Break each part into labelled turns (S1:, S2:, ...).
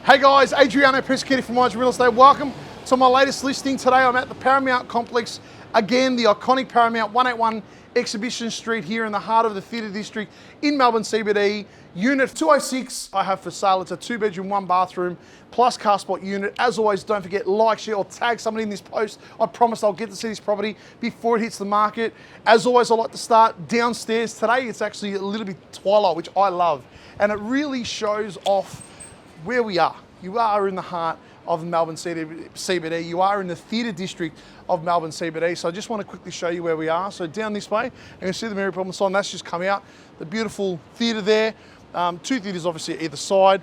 S1: Hey guys, Adriano Persichetti from myagentrealestate. Real Estate. Welcome to my latest listing. Today I'm at the Paramount Complex. Again, the iconic Paramount, 181 Exhibition Street here in the heart of the Theatre District in Melbourne CBD. Unit 206 I have for sale. It's a 2-bedroom, 1-bathroom plus car spot unit. As always, don't forget, like, share or tag somebody in this post. I promise I'll get to see this property before it hits the market. As always, I like to start downstairs. Today it's actually a little bit twilight, which I love. And it really shows off where we are. You are in the heart of the Melbourne CBD. You are in the Theatre District of Melbourne CBD. So I just want to quickly show you where we are. So down this way, you can see the Mary Problem sign. That's just come out. The beautiful theatre there. 2 theatres obviously either side.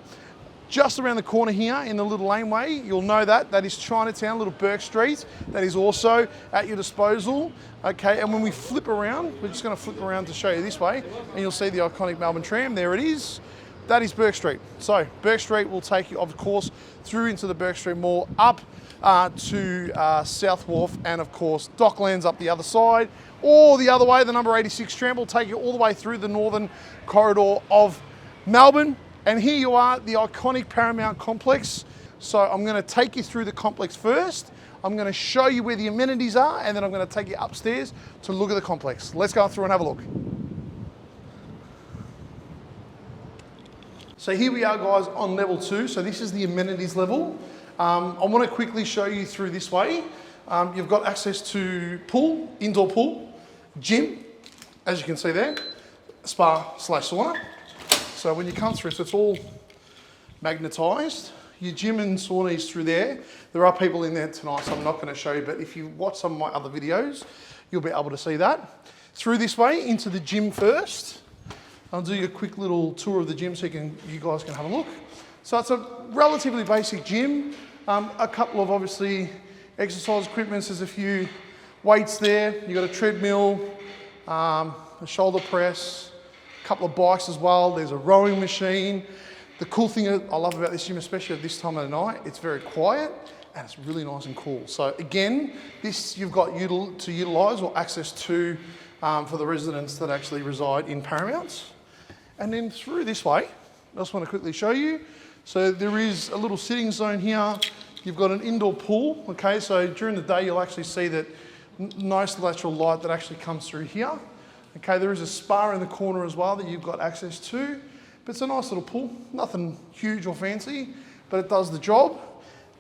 S1: Just around the corner here in the little laneway, you'll know that is Chinatown, Little Burke Street. That is also at your disposal. Okay, and when we flip around, we're just going to flip around to show you this way, and you'll see the iconic Melbourne tram. There it is. That is Burke Street. So Burke Street will take you, of course, through into the Burke Street Mall, up to South Wharf, and of course Docklands up the other side, or the other way, the number 86 tram will take you all the way through the northern corridor of Melbourne. And here you are, the iconic Paramount Complex. So I'm going to take you through the complex first. I'm going to show you where the amenities are, and then I'm going to take you upstairs to look at the complex. Let's go through and have a look. So here we are, guys, on level 2. So this is the amenities level. I want to quickly show you through this way. You've got access to pool, indoor pool, gym, as you can see there, spa/sauna. So when you come through, so it's all magnetised. Your gym and sauna is through there. There are people in there tonight, so I'm not going to show you, but if you watch some of my other videos, you'll be able to see that. Through this way, into the gym first. I'll do you a quick little tour of the gym so you guys can have a look. So it's a relatively basic gym. A couple of obviously exercise equipments. There's a few weights there. You've got a treadmill, a shoulder press, a couple of bikes as well. There's a rowing machine. The cool thing I love about this gym, especially at this time of the night, it's very quiet and it's really nice and cool. So again, this you've got to utilise or access to for the residents that actually reside in Paramount. And then through this way, I just want to quickly show you. So there is a little sitting zone here. You've got an indoor pool, okay? So during the day, you'll actually see that nice natural light that actually comes through here. Okay, there is a spa in the corner as well that you've got access to. But it's a nice little pool, nothing huge or fancy, but it does the job.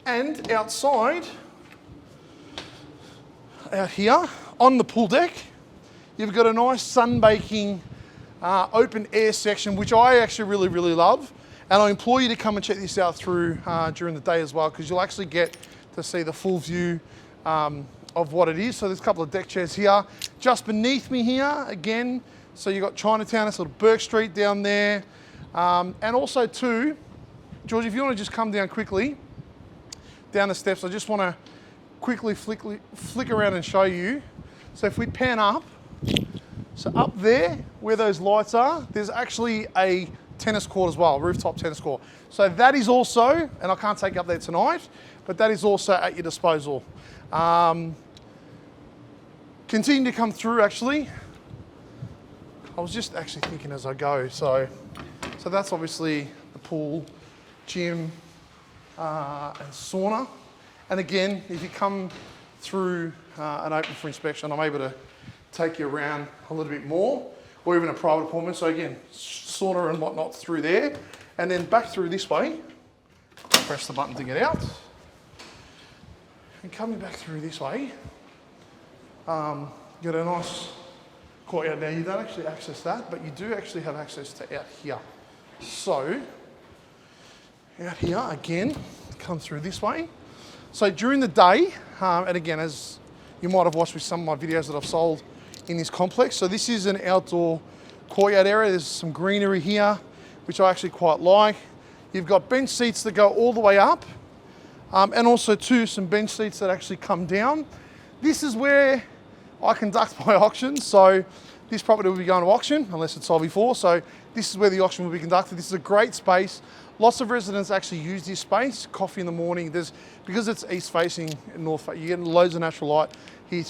S1: And outside, out here, on the pool deck, you've got a nice sunbaking open air section, which I actually really love. And I implore you to come and check this out through during the day as well, because you'll actually get to see the full view of what it is. So there's a couple of deck chairs here. Just beneath me here, again, so you've got Chinatown, that's sort of Burke Street down there. And also too, George, if you want to just come down quickly, down the steps, I just want to quickly flick around and show you. So if we pan up, so up there, where those lights are, there's actually a tennis court as well, rooftop tennis court. So that is also, and I can't take you up there tonight, but that is also at your disposal. Continue to come through, actually. I was just actually thinking as I go. So that's obviously the pool, gym, and sauna. And again, if you come through and open for inspection, I'm able to take you around a little bit more, or even a private appointment. So again, sauna and whatnot through there. And then back through this way, press the button to get out. And coming back through this way, get a nice courtyard. Now you don't actually access that, but you do actually have access to out here. So, out here again, come through this way. So during the day, and again, as you might have watched with some of my videos that I've sold in this complex. So this is an outdoor courtyard area. There's some greenery here, which I actually quite like. You've got bench seats that go all the way up, and also too, some bench seats that actually come down. This is where I conduct my auctions. So this property will be going to auction unless it's sold before. So this is where the auction will be conducted. This is a great space. Lots of residents actually use this space. Coffee in the morning. Because it's east facing and north facing, you get loads of natural light here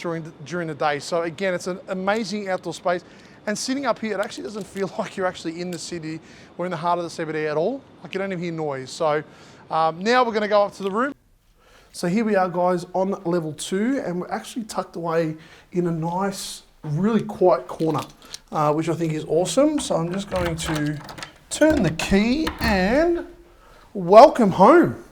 S1: during the day. So again, it's an amazing outdoor space. And sitting up here, it actually doesn't feel like you're actually in the city or in the heart of the CBD at all. Like you don't even hear noise. So Now we're going to go up to the room. So here we are, guys, on level 2, and we're actually tucked away in a nice, really quiet corner, which I think is awesome. So I'm just going to turn the key and welcome home.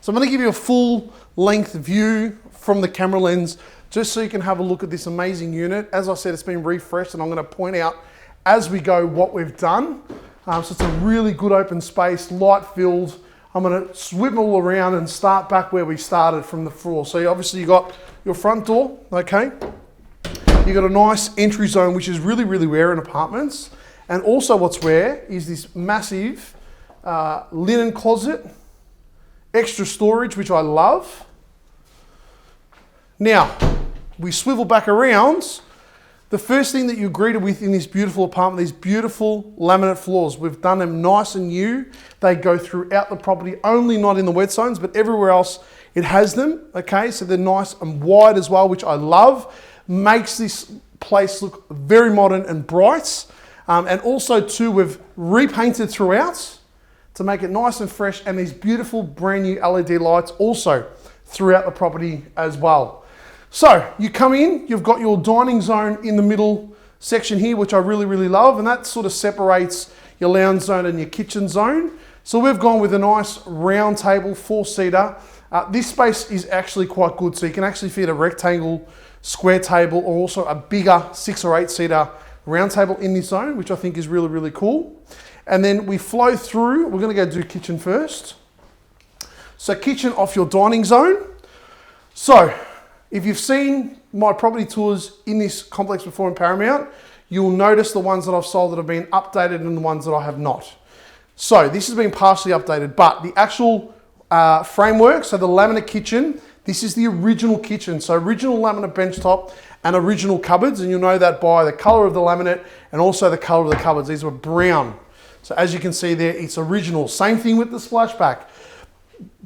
S1: So I'm going to give you a full length view from the camera lens, just so you can have a look at this amazing unit. As I said, it's been refreshed, and I'm going to point out as we go what we've done. So it's a really good open space, light filled. I'm going to swim all around and start back where we started from the floor. So obviously you got your front door, okay? You got a nice entry zone, which is really, really rare in apartments. And also what's rare is this massive linen closet, extra storage, which I love. Now, we swivel back around. The first thing that you're greeted with in this beautiful apartment, these beautiful laminate floors. We've done them nice and new. They go throughout the property, only not in the wet zones, but everywhere else it has them, okay? So they're nice and wide as well, which I love. Makes this place look very modern and bright. And also too, we've repainted throughout to make it nice and fresh, and these beautiful brand new LED lights also throughout the property as well. So you come in, you've got your dining zone in the middle section here, which I really, really love. And that sort of separates your lounge zone and your kitchen zone. So we've gone with a nice round table, 4-seater. This space is actually quite good. So you can actually fit a rectangle, square table, or also a bigger 6 or 8-seater round table in this zone, which I think is really, really cool. And then we flow through, we're gonna go do kitchen first. So kitchen off your dining zone. So, if you've seen my property tours in this complex before in Paramount, you'll notice the ones that I've sold that have been updated and the ones that I have not. So this has been partially updated, but the actual framework, so the laminate kitchen, this is the original kitchen. So original laminate benchtop and original cupboards, and you'll know that by the color of the laminate and also the color of the cupboards. These were brown. So as you can see there, it's original. Same thing with the splashback.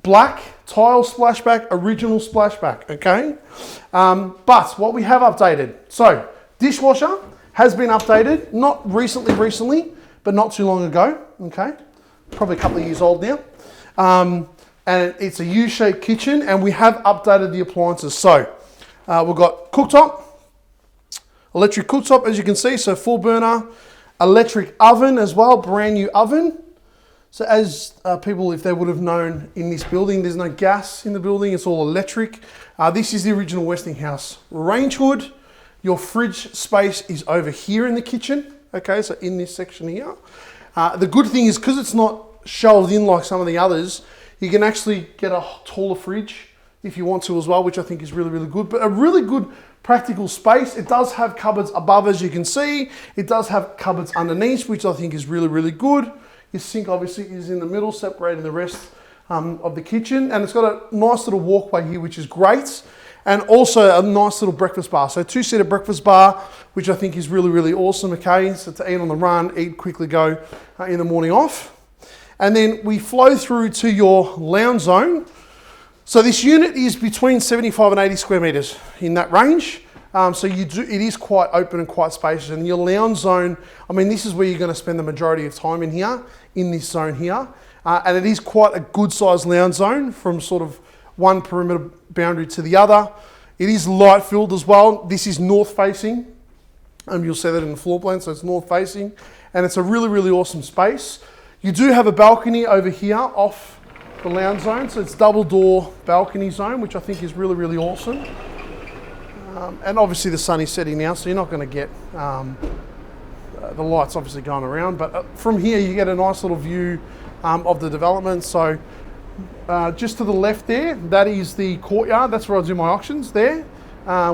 S1: Black tile splashback, original splashback, okay? But what we have updated, so dishwasher has been updated, not recently, but not too long ago, okay? Probably a couple of years old now. And it's a U-shaped kitchen, and we have updated the appliances. So we've got cooktop, electric cooktop, as you can see, so 4-burner, electric oven as well, brand new oven. So as people, if they would have known in this building, there's no gas in the building, it's all electric. This is the original Westinghouse range hood. Your fridge space is over here in the kitchen, okay, so in this section here. The good thing is, because it's not shelved in like some of the others, you can actually get a taller fridge if you want to as well, which I think is really, really good. But a really good practical space. It does have cupboards above, as you can see. It does have cupboards underneath, which I think is really, really good. Your sink obviously is in the middle, separating the rest of the kitchen. And it's got a nice little walkway here, which is great. And also a nice little breakfast bar. So 2-seater breakfast bar, which I think is really, really awesome, okay? So to eat on the run, eat, quickly go in the morning off. And then we flow through to your lounge zone. So this unit is between 75 and 80 square meters in that range. So it is quite open and quite spacious. And your lounge zone, I mean, this is where you're going to spend the majority of time in here, in this zone here. And it is quite a good sized lounge zone from sort of one perimeter boundary to the other. It is light filled as well. This is north facing. You'll see that in the floor plan, so it's north facing. And it's a really, really awesome space. You do have a balcony over here off the lounge zone. So it's double door balcony zone, which I think is really, really awesome. And obviously the sun is setting now, so you're not going to get the lights obviously going around. But from here you get a nice little view of the development. So just to the left there, that is the courtyard. That's where I do my auctions there,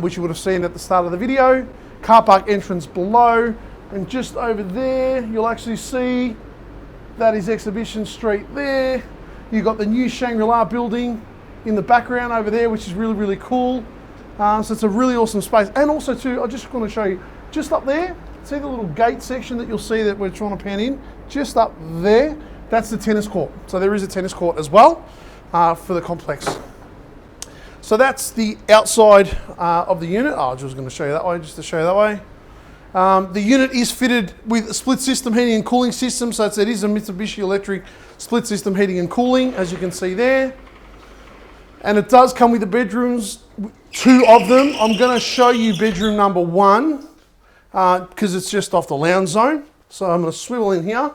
S1: which you would have seen at the start of the video. Car park entrance below. And just over there, you'll actually see that is Exhibition Street there. You've got the new Shangri-La building in the background over there, which is really, really cool. So it's a really awesome space. And also too, I just want to show you, just up there, see the little gate section that you'll see that we're trying to pan in? Just up there, that's the tennis court. So there is a tennis court as well for the complex. So that's the outside of the unit. Oh, I was going to show you that way, just to show you that way. The unit is fitted with a split system heating and cooling system, so it is a Mitsubishi Electric split system heating and cooling, as you can see there. And it does come with the bedrooms, 2 of them. I'm going to show you bedroom number 1 because it's just off the lounge zone. So I'm going to swivel in here.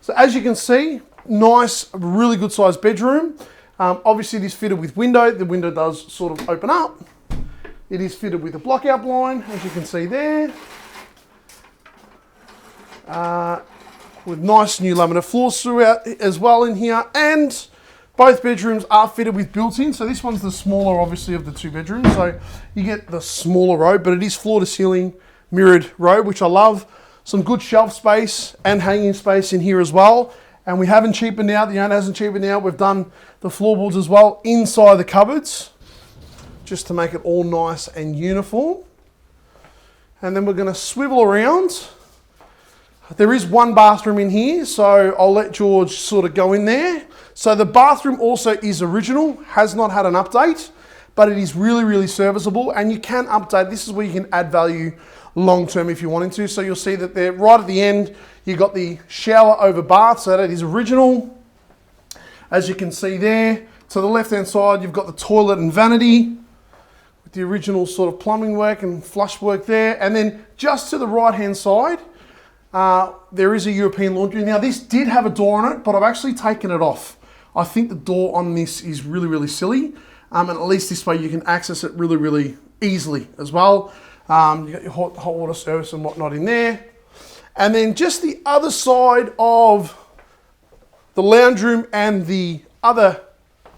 S1: So as you can see, nice, really good sized bedroom. Obviously it is fitted with window. The window does sort of open up. It is fitted with a blockout blind, as you can see there. With nice new laminate floors throughout as well in here, and both bedrooms are fitted with built-in. So this one's the smaller, obviously, of the 2 bedrooms, so you get the smaller robe, but it is floor-to-ceiling mirrored robe, which I love. Some good shelf space and hanging space in here as well, and we haven't cheapened out. The owner hasn't cheapened out. We've done the floorboards as well inside the cupboards, just to make it all nice and uniform. And then we're going to swivel around. There is 1 bathroom in here, so I'll let George sort of go in there. So the bathroom also is original, has not had an update, but it is really, really serviceable, and you can update. This is where you can add value long term if you wanted to. So you'll see that there, right at the end, you've got the shower over bath, so that is original. As you can see there, to the left-hand side, you've got the toilet and vanity with the original sort of plumbing work and flush work there. And then just to the right-hand side, there is a European laundry. Now this did have a door on it, but I've actually taken it off. I think the door on this is really, really silly. And at least this way you can access it really, really easily as well. You got your hot water service and whatnot in there. And then just the other side of the lounge room and the other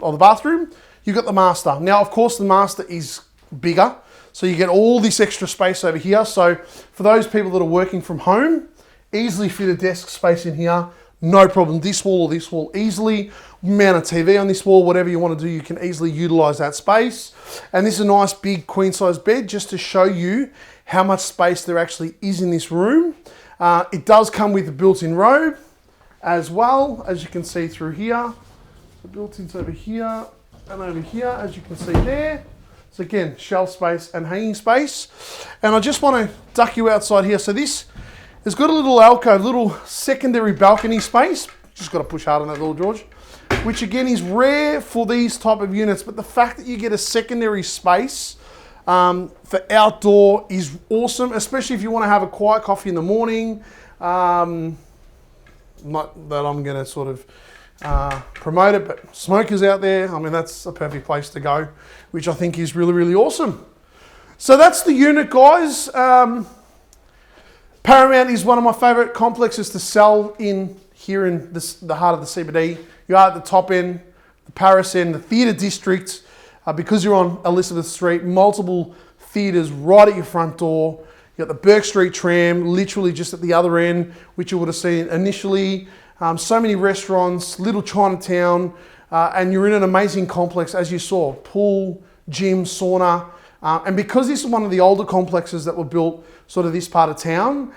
S1: of the bathroom, you've got the master. Now, of course, the master is bigger. So you get all this extra space over here. So for those people that are working from home, easily fit a desk space in here, no problem. This wall or this wall easily. Mount a TV on this wall, whatever you want to do, you can easily utilize that space. And this is a nice big queen size bed, just to show you how much space there actually is in this room. It does come with a built-in robe as well, as you can see through here. The built-in's over here and over here, as you can see there. So again, shelf space and hanging space. And I just want to duck you outside here. So this has got a little alcove, little secondary balcony space. Just got to push hard on that little George, which again is rare for these type of units. But the fact that you get a secondary space for outdoor is awesome, especially if you want to have a quiet coffee in the morning. Not that I'm going to sort of promote it, but smokers out there, I mean, that's a perfect place to go, which I think is really, really awesome. So that's the unit, guys. Paramount is one of my favourite complexes to sell in here in the heart of the CBD. You are at the top end, the Paris end, the theatre district. Because you're on Elizabeth Street, multiple theatres right at your front door. You got the Burke Street tram, literally just at the other end, which you would have seen initially. So many restaurants, little Chinatown, and you're in an amazing complex, as you saw. Pool, gym, sauna. And because this is one of the older complexes that were built sort of this part of town,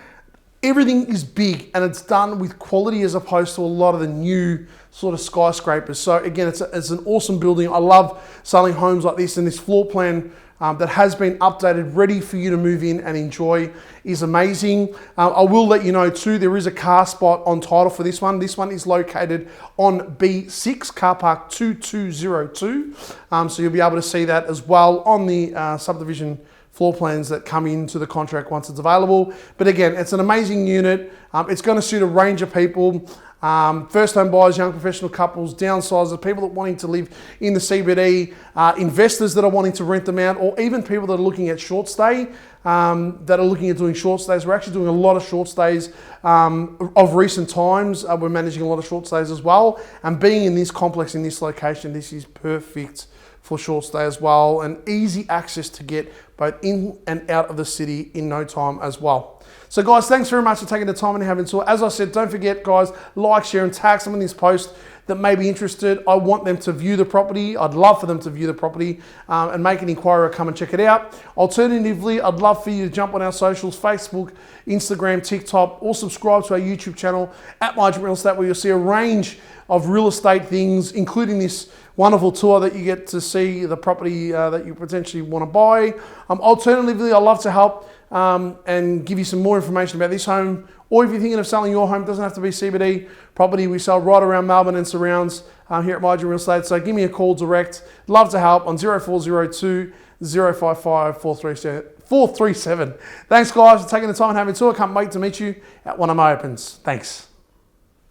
S1: everything is big and it's done with quality as opposed to a lot of the new sort of skyscrapers. So again, it's an awesome building. I love selling homes like this, and this floor plan that has been updated, ready for you to move in and enjoy, is amazing. I will let you know too, there is a car spot on title for this one. This one is located on B6, car park 2202. So you'll be able to see that as well on the subdivision floor plans that come into the contract once it's available. But again, it's an amazing unit. It's going to suit a range of people. First home buyers, young professional couples, downsizers, people that are wanting to live in the CBD, investors that are wanting to rent them out, or even people that are looking at short stay, that are looking at doing short stays. We're actually doing a lot of short stays of recent times. We're managing a lot of short stays as well. And being in this complex, in this location, this is perfect for short stay as well, and easy access to get both in and out of the city in no time as well. So guys, thanks very much for taking the time and having a tour. As I said, don't forget guys, like, share and tag someone in this post that may be interested. I want them to view the property. I'd love for them to view the property and make an inquiry or come and check it out. Alternatively, I'd love for you to jump on our socials, Facebook, Instagram, TikTok, or subscribe to our YouTube channel at myagentrealestate, where you'll see a range of real estate things, including this wonderful tour that you get to see the property that you potentially want to buy. Alternatively, I love to help and give you some more information about this home. Or if you're thinking of selling your home, it doesn't have to be CBD property. We sell right around Melbourne and surrounds here at myagentrealestate. Real Estate. So give me a call direct. Love to help on 0402 055 437. Thanks guys for taking the time and having a tour. Can't wait to meet you at one of my opens. Thanks.